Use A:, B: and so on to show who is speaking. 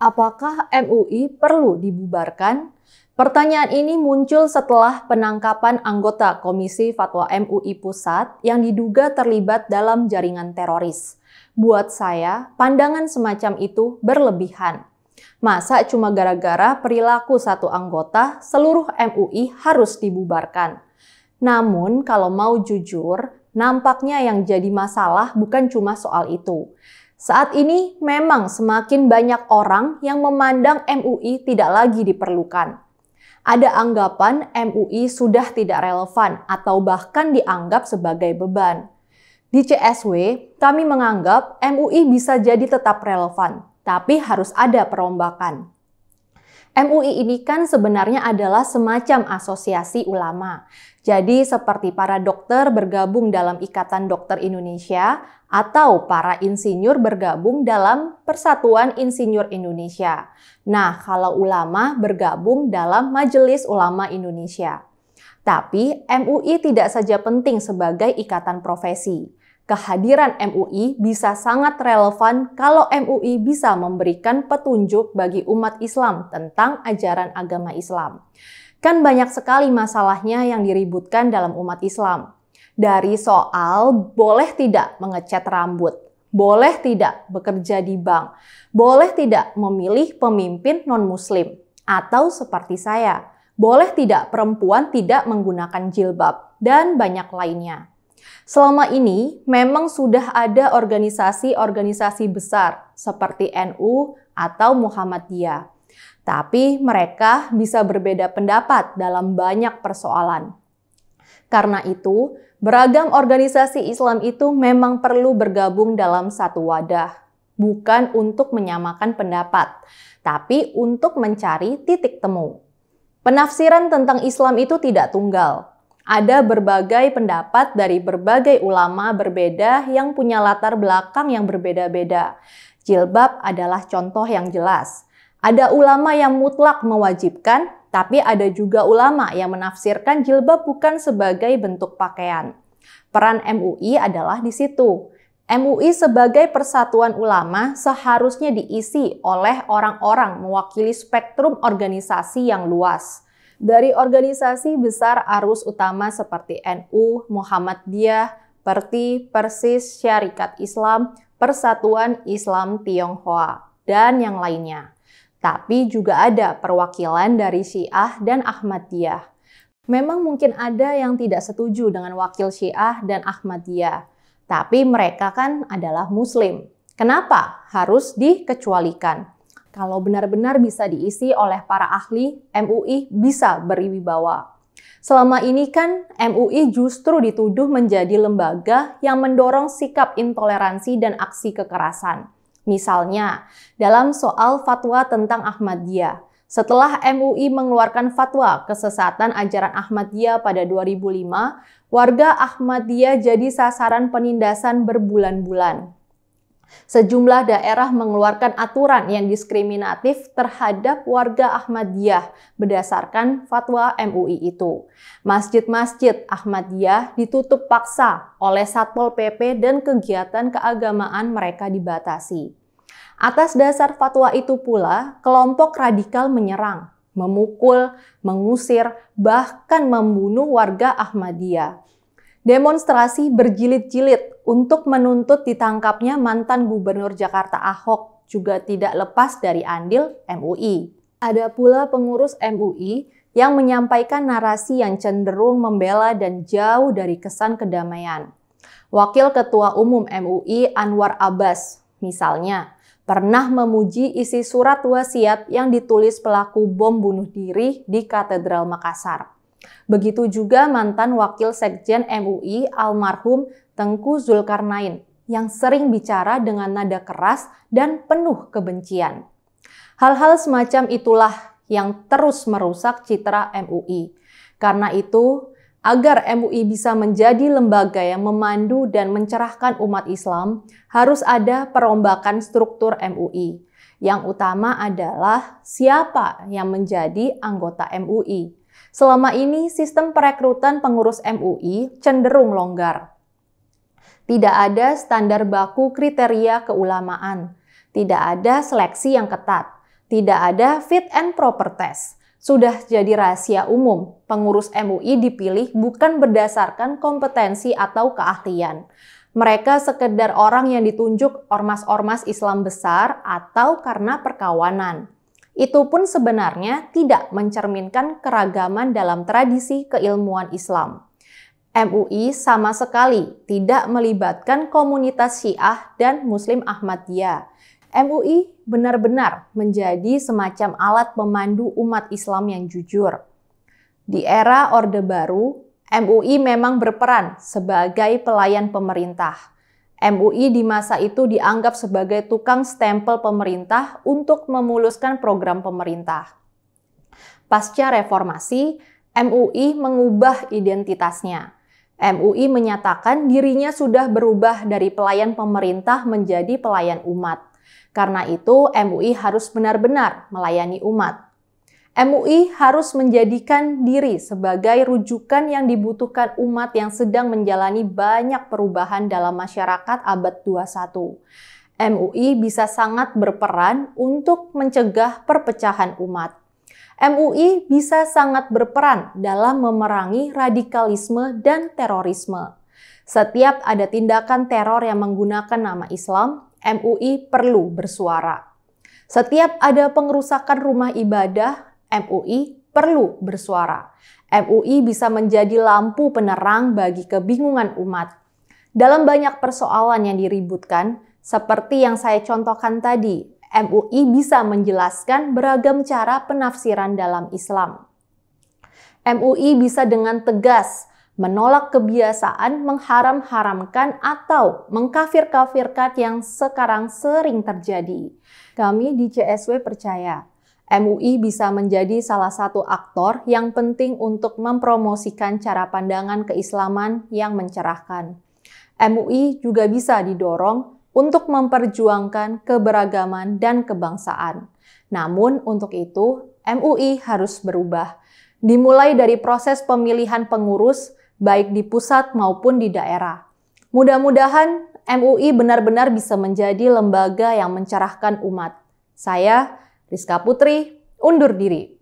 A: Apakah MUI perlu dibubarkan? Pertanyaan ini muncul setelah penangkapan anggota Komisi Fatwa MUI Pusat yang diduga terlibat dalam jaringan teroris. Buat saya, pandangan semacam itu berlebihan. Masa cuma gara-gara perilaku satu anggota, seluruh MUI harus dibubarkan? Namun, kalau mau jujur, nampaknya yang jadi masalah bukan cuma soal itu. Saat ini memang semakin banyak orang yang memandang MUI tidak lagi diperlukan. Ada anggapan MUI sudah tidak relevan atau bahkan dianggap sebagai beban. Di CSW, kami menganggap MUI bisa jadi tetap relevan, tapi harus ada perombakan. MUI ini kan sebenarnya adalah semacam asosiasi ulama. Jadi seperti para dokter bergabung dalam Ikatan Dokter Indonesia atau para insinyur bergabung dalam Persatuan Insinyur Indonesia. Nah, kalau ulama bergabung dalam Majelis Ulama Indonesia. Tapi MUI tidak saja penting sebagai ikatan profesi. Kehadiran MUI bisa sangat relevan kalau MUI bisa memberikan petunjuk bagi umat Islam tentang ajaran agama Islam. Kan banyak sekali masalahnya yang diributkan dalam umat Islam. Dari soal boleh tidak mengecat rambut, boleh tidak bekerja di bank, boleh tidak memilih pemimpin non-muslim, atau seperti saya, boleh tidak perempuan tidak menggunakan jilbab, dan banyak lainnya. Selama ini memang sudah ada organisasi-organisasi besar seperti NU atau Muhammadiyah. Tapi mereka bisa berbeda pendapat dalam banyak persoalan. Karena itu, beragam organisasi Islam itu memang perlu bergabung dalam satu wadah. Bukan untuk menyamakan pendapat, tapi untuk mencari titik temu. Penafsiran tentang Islam itu tidak tunggal. Ada berbagai pendapat dari berbagai ulama berbeda yang punya latar belakang yang berbeda-beda. Jilbab adalah contoh yang jelas. Ada ulama yang mutlak mewajibkan, tapi ada juga ulama yang menafsirkan jilbab bukan sebagai bentuk pakaian. Peran MUI adalah di situ. MUI sebagai persatuan ulama seharusnya diisi oleh orang-orang mewakili spektrum organisasi yang luas. Dari organisasi besar arus utama seperti NU, Muhammadiyah, PERTI, Persis, Syarikat Islam, Persatuan Islam Tionghoa, dan yang lainnya. Tapi juga ada perwakilan dari Syiah dan Ahmadiyah. Memang mungkin ada yang tidak setuju dengan wakil Syiah dan Ahmadiyah, tapi mereka kan adalah Muslim. Kenapa harus dikecualikan? Kalau benar-benar bisa diisi oleh para ahli, MUI bisa berwibawa. Selama ini kan MUI justru dituduh menjadi lembaga yang mendorong sikap intoleransi dan aksi kekerasan. Misalnya, dalam soal fatwa tentang Ahmadiyah, setelah MUI mengeluarkan fatwa kesesatan ajaran Ahmadiyah pada 2005, warga Ahmadiyah jadi sasaran penindasan berbulan-bulan. Sejumlah daerah mengeluarkan aturan yang diskriminatif terhadap warga Ahmadiyah berdasarkan fatwa MUI itu. Masjid-masjid Ahmadiyah ditutup paksa oleh Satpol PP dan kegiatan keagamaan mereka dibatasi. Atas dasar fatwa itu pula, kelompok radikal menyerang, memukul, mengusir, bahkan membunuh warga Ahmadiyah. Demonstrasi berjilid-jilid untuk menuntut ditangkapnya mantan Gubernur Jakarta Ahok juga tidak lepas dari andil MUI. Ada pula pengurus MUI yang menyampaikan narasi yang cenderung membela dan jauh dari kesan kedamaian. Wakil Ketua Umum MUI Anwar Abbas, misalnya, pernah memuji isi surat wasiat yang ditulis pelaku bom bunuh diri di Katedral Makassar. Begitu juga mantan Wakil Sekjen MUI almarhum Tengku Zulkarnain yang sering bicara dengan nada keras dan penuh kebencian. Hal-hal semacam itulah yang terus merusak citra MUI. Karena itu, agar MUI bisa menjadi lembaga yang memandu dan mencerahkan umat Islam, harus ada perombakan struktur MUI. Yang utama adalah siapa yang menjadi anggota MUI. Selama ini, sistem perekrutan pengurus MUI cenderung longgar. Tidak ada standar baku kriteria keulamaan. Tidak ada seleksi yang ketat. Tidak ada fit and proper test. Sudah jadi rahasia umum, pengurus MUI dipilih bukan berdasarkan kompetensi atau keahlian. Mereka sekedar orang yang ditunjuk ormas-ormas Islam besar atau karena perkawanan. Itu pun sebenarnya tidak mencerminkan keragaman dalam tradisi keilmuan Islam. MUI sama sekali tidak melibatkan komunitas Syiah dan Muslim Ahmadiyah. MUI benar-benar menjadi semacam alat pemandu umat Islam yang jujur. Di era Orde Baru, MUI memang berperan sebagai pelayan pemerintah. MUI di masa itu dianggap sebagai tukang stempel pemerintah untuk memuluskan program pemerintah. Pasca reformasi, MUI mengubah identitasnya. MUI menyatakan dirinya sudah berubah dari pelayan pemerintah menjadi pelayan umat. Karena itu, MUI harus benar-benar melayani umat. MUI harus menjadikan diri sebagai rujukan yang dibutuhkan umat yang sedang menjalani banyak perubahan dalam masyarakat abad 21. MUI bisa sangat berperan untuk mencegah perpecahan umat. MUI bisa sangat berperan dalam memerangi radikalisme dan terorisme. Setiap ada tindakan teror yang menggunakan nama Islam, MUI perlu bersuara. Setiap ada pengerusakan rumah ibadah, MUI perlu bersuara. MUI bisa menjadi lampu penerang bagi kebingungan umat. Dalam banyak persoalan yang diributkan, seperti yang saya contohkan tadi, MUI bisa menjelaskan beragam cara penafsiran dalam Islam. MUI bisa dengan tegas menolak kebiasaan mengharam-haramkan atau mengkafir-kafirkan yang sekarang sering terjadi. Kami di CSW percaya, MUI bisa menjadi salah satu aktor yang penting untuk mempromosikan cara pandangan keislaman yang mencerahkan. MUI juga bisa didorong untuk memperjuangkan keberagaman dan kebangsaan. Namun untuk itu, MUI harus berubah. Dimulai dari proses pemilihan pengurus, baik di pusat maupun di daerah. Mudah-mudahan MUI benar-benar bisa menjadi lembaga yang mencerahkan umat. Saya, Rizka Putri, undur diri.